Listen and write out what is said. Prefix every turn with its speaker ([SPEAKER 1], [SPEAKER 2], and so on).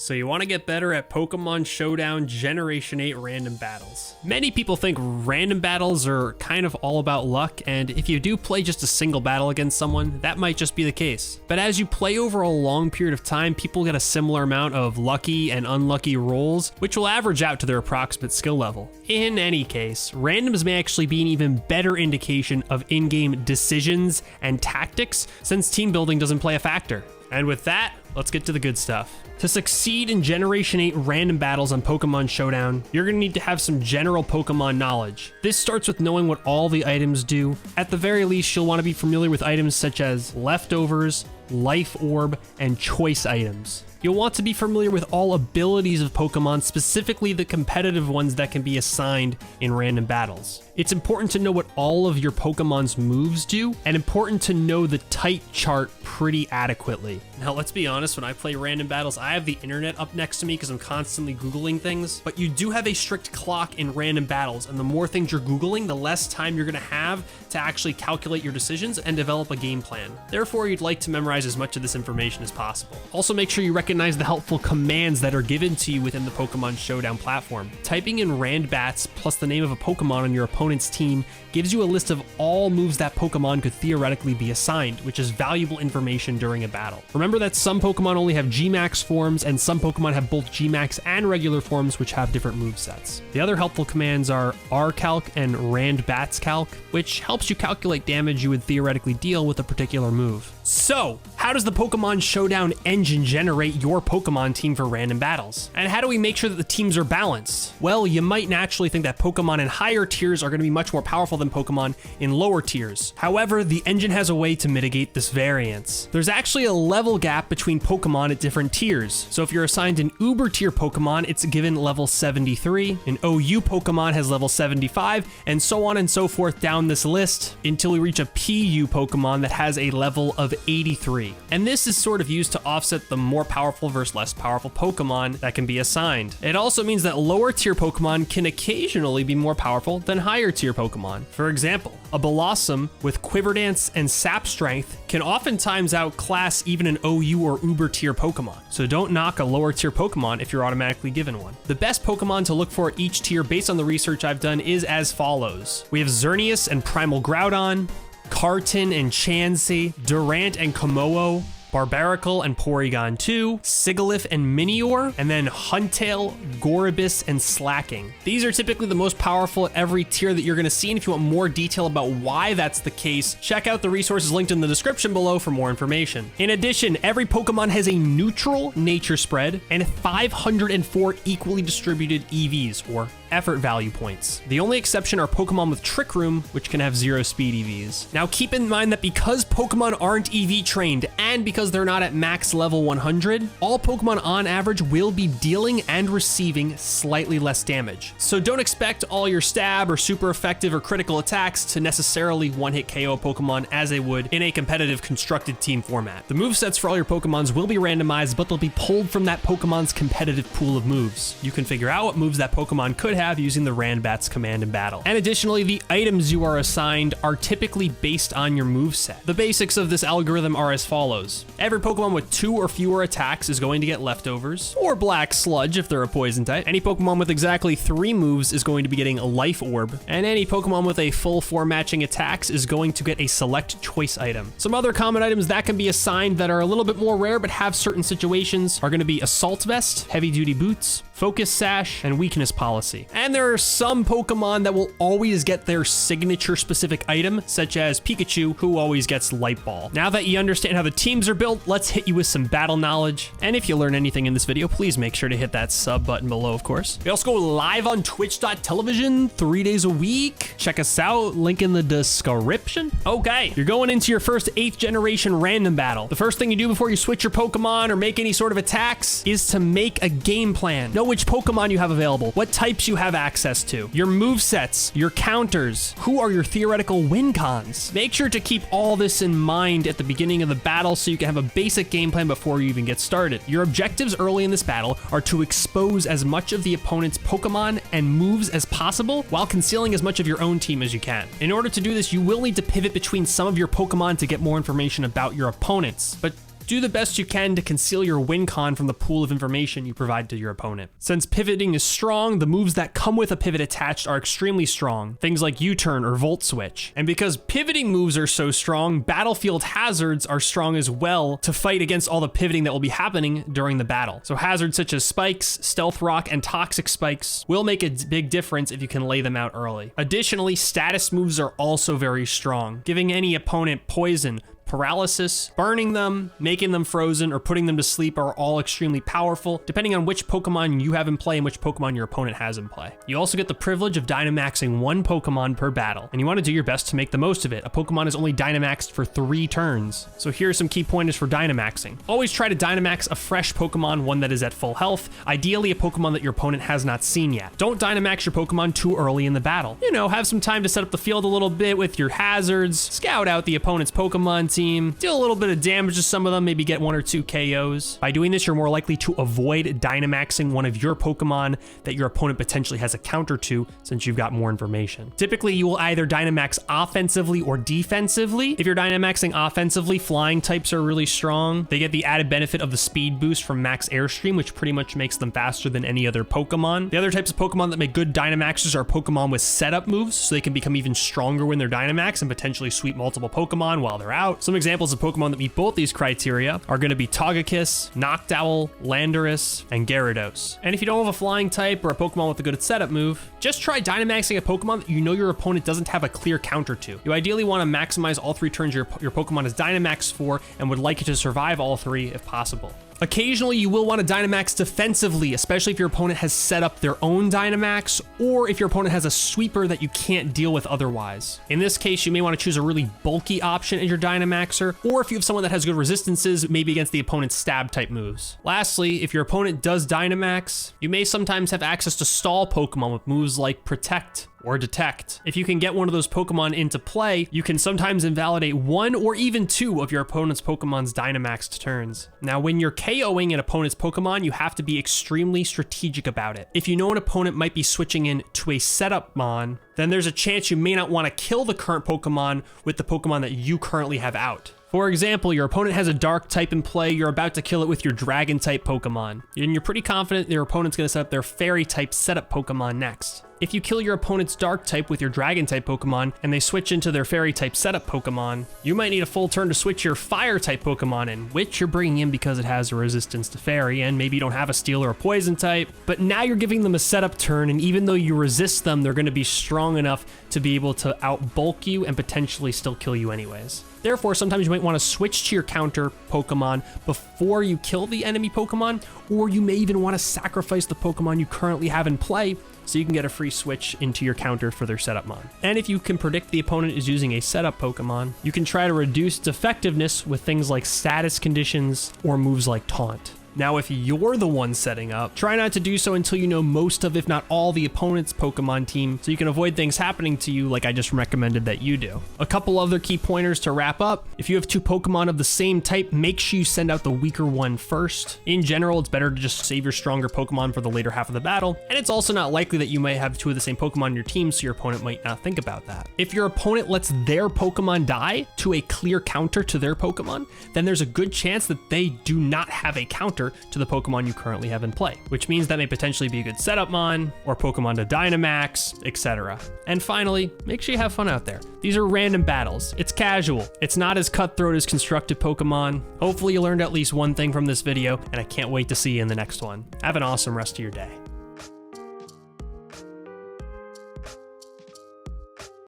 [SPEAKER 1] So you want to get better at Pokemon Showdown Generation 8 random battles. Many people think random battles are kind of all about luck, and if you do play just a single battle against someone, that might just be the case. But as you play over a long period of time, people get a similar amount of lucky and unlucky rolls, which will average out to their approximate skill level. In any case, randoms may actually be an even better indication of in-game decisions and tactics, since team building doesn't play a factor. And with that, let's get to the good stuff. To succeed in Generation 8 random battles on Pokemon Showdown, you're going to need to have some general Pokemon knowledge. This starts with knowing what all the items do. At the very least, you'll want to be familiar with items such as Leftovers, Life Orb, and Choice items. You'll want to be familiar with all abilities of Pokemon, specifically the competitive ones that can be assigned in random battles. It's important to know what all of your Pokemon's moves do, and important to know the type chart pretty adequately. Now, let's be honest, when I play random battles, I have the internet up next to me because I'm constantly Googling things, but you do have a strict clock in random battles, and the more things you're Googling, the less time you're gonna have to actually calculate your decisions and develop a game plan. Therefore, you'd like to memorize as much of this information as possible. Also, make sure you recognize the helpful commands that are given to you within the Pokemon Showdown platform. Typing in randbats plus the name of a Pokemon on your opponent's team gives you a list of all moves that Pokemon could theoretically be assigned, which is valuable information during a battle. Remember that some Pokemon only have Gmax forms, and some Pokemon have both Gmax and regular forms, which have different movesets. The other helpful commands are rcalc and randbatscalc, which helps you calculate damage you would theoretically deal with a particular move. So, how does the Pokemon Showdown engine generate your Pokemon team for random battles? And how do we make sure that the teams are balanced? Well, you might naturally think that Pokemon in higher tiers are going to be much more powerful than Pokemon in lower tiers. However, the engine has a way to mitigate this variance. There's actually a level gap between Pokemon at different tiers. So if you're assigned an Uber tier Pokemon, it's given level 73, an OU Pokemon has level 75, and so on and so forth down this list until we reach a PU Pokemon that has a level of 83. And this is sort of used to offset the more powerful versus less powerful Pokemon that can be assigned. It also means that lower tier Pokemon can occasionally be more powerful than higher tier Pokemon. For example, a Blossom with Quiver Dance and Sap Strength can oftentimes outclass even an OU or Uber tier Pokemon. So don't knock a lower tier Pokemon if you're automatically given one. The best Pokemon to look for at each tier based on the research I've done is as follows. We have Xerneas and Primal Groudon, Carton and Chansey, Durant and Kommo-o, Barbaracle and Porygon 2, Sigilyph and Minior, and then Huntail, Goribus, and Slacking. These are typically the most powerful at every tier that you're going to see, and if you want more detail about why that's the case, check out the resources linked in the description below for more information. In addition, every Pokemon has a neutral nature spread and 504 equally distributed EVs, or effort value points. The only exception are Pokemon with Trick Room, which can have 0 speed EVs. Now keep in mind that because Pokemon aren't EV trained, and because they're not at max level 100, all Pokemon on average will be dealing and receiving slightly less damage. So don't expect all your stab or super effective or critical attacks to necessarily one-hit KO a Pokemon as they would in a competitive constructed team format. The movesets for all your Pokemons will be randomized, but they'll be pulled from that Pokemon's competitive pool of moves. You can figure out what moves that Pokemon could have using the Randbats command in battle. And additionally, the items you are assigned are typically based on your moveset. The basics of this algorithm are as follows. Every Pokemon with 2 or fewer attacks is going to get Leftovers, or Black Sludge if they're a poison type. Any Pokemon with exactly 3 moves is going to be getting a Life Orb, and any Pokemon with a full 4 matching attacks is going to get a Select Choice item. Some other common items that can be assigned that are a little bit more rare but have certain situations are going to be Assault Vest, Heavy Duty Boots, Focus Sash, and Weakness Policy. And there are some Pokemon that will always get their signature specific item, such as Pikachu, who always gets Light Ball. Now that you understand how the teams are built, let's hit you with some battle knowledge. And if you learn anything in this video, please make sure to hit that sub button below, of course. We also go live on twitch.tv 3 days a week. Check us out, link in the description. Okay, you're going into your first 8th generation random battle. The first thing you do before you switch your Pokemon or make any sort of attacks is to make a game plan. Know which Pokemon you have available, what types you have access to, your movesets, your counters, who are your theoretical win cons. Make sure to keep all this in mind at the beginning of the battle so you can have a basic game plan before you even get started. Your objectives early in this battle are to expose as much of the opponent's Pokemon and moves as possible while concealing as much of your own team as you can. In order to do this, you will need to pivot between some of your Pokemon to get more information about your opponents, but do the best you can to conceal your win con from the pool of information you provide to your opponent. Since pivoting is strong, the moves that come with a pivot attached are extremely strong, things like U-turn or volt switch. And because pivoting moves are so strong, battlefield hazards are strong as well to fight against all the pivoting that will be happening during the battle. So hazards such as spikes, stealth rock, and toxic spikes will make a big difference if you can lay them out early. Additionally, status moves are also very strong, giving any opponent poison, paralysis, burning them, making them frozen, or putting them to sleep are all extremely powerful, depending on which Pokemon you have in play and which Pokemon your opponent has in play. You also get the privilege of Dynamaxing one Pokemon per battle, and you want to do your best to make the most of it. A Pokemon is only Dynamaxed for 3 turns. So here are some key pointers for Dynamaxing. Always try to Dynamax a fresh Pokemon, one that is at full health, ideally a Pokemon that your opponent has not seen yet. Don't Dynamax your Pokemon too early in the battle. You know, have some time to set up the field a little bit with your hazards, scout out the opponent's Pokemon team, deal a little bit of damage to some of them, maybe get 1 or 2 KOs. By doing this, you're more likely to avoid Dynamaxing one of your Pokemon that your opponent potentially has a counter to, since you've got more information. Typically, you will either Dynamax offensively or defensively. If you're Dynamaxing offensively, flying types are really strong. They get the added benefit of the speed boost from Max Airstream, which pretty much makes them faster than any other Pokemon. The other types of Pokemon that make good Dynamaxers are Pokemon with setup moves, so they can become even stronger when they're Dynamax and potentially sweep multiple Pokemon while they're out. Some examples of Pokemon that meet both these criteria are going to be Togekiss, Noctowl, Landorus, and Gyarados. And if you don't have a flying type or a Pokemon with a good setup move, just try Dynamaxing a Pokemon that you know your opponent doesn't have a clear counter to. You ideally want to maximize all 3 turns your Pokemon is Dynamaxed for and would like it to survive all 3 if possible. Occasionally, you will want to Dynamax defensively, especially if your opponent has set up their own Dynamax, or if your opponent has a sweeper that you can't deal with otherwise. In this case, you may want to choose a really bulky option as your Dynamaxer, or if you have someone that has good resistances, maybe against the opponent's stab type moves. Lastly, if your opponent does Dynamax, you may sometimes have access to stall Pokemon with moves like Protect or Detect. If you can get one of those Pokemon into play, you can sometimes invalidate 1 or even 2 of your opponent's Pokemon's Dynamaxed turns. Now, when you're KOing an opponent's Pokemon, you have to be extremely strategic about it. If you know an opponent might be switching in to a setup mon, then there's a chance you may not want to kill the current Pokemon with the Pokemon that you currently have out. For example, your opponent has a dark type in play, you're about to kill it with your dragon type Pokemon, and you're pretty confident your opponent's going to set up their fairy type setup Pokemon next. If you kill your opponent's dark type with your dragon type Pokemon and they switch into their fairy type setup Pokemon, you might need a full turn to switch your fire type Pokemon in, which you're bringing in because it has a resistance to fairy, and maybe you don't have a steel or a poison type, but now you're giving them a setup turn, and even though you resist them, they're going to be strong enough to be able to outbulk you and potentially still kill you anyways. Therefore, sometimes you might want to switch to your counter Pokemon before you kill the enemy Pokemon, or you may even want to sacrifice the Pokemon you currently have in play so you can get a free switch into your counter for their setup mon. And if you can predict the opponent is using a setup Pokemon, you can try to reduce its effectiveness with things like status conditions or moves like Taunt. Now, if you're the one setting up, try not to do so until you know most of, if not all, the opponent's Pokemon team, so you can avoid things happening to you like I just recommended that you do. A couple other key pointers to wrap up. If you have 2 Pokemon of the same type, make sure you send out the weaker one first. In general, it's better to just save your stronger Pokemon for the later half of the battle, and it's also not likely that you might have 2 of the same Pokemon in your team, so your opponent might not think about that. If your opponent lets their Pokemon die to a clear counter to their Pokemon, then there's a good chance that they do not have a counter to the Pokemon you currently have in play, which means that may potentially be a good setup mon, or Pokemon to Dynamax, etc. And finally, make sure you have fun out there. These are random battles. It's casual. It's not as cutthroat as constructed Pokemon. Hopefully you learned at least one thing from this video, and I can't wait to see you in the next one. Have an awesome rest of your day.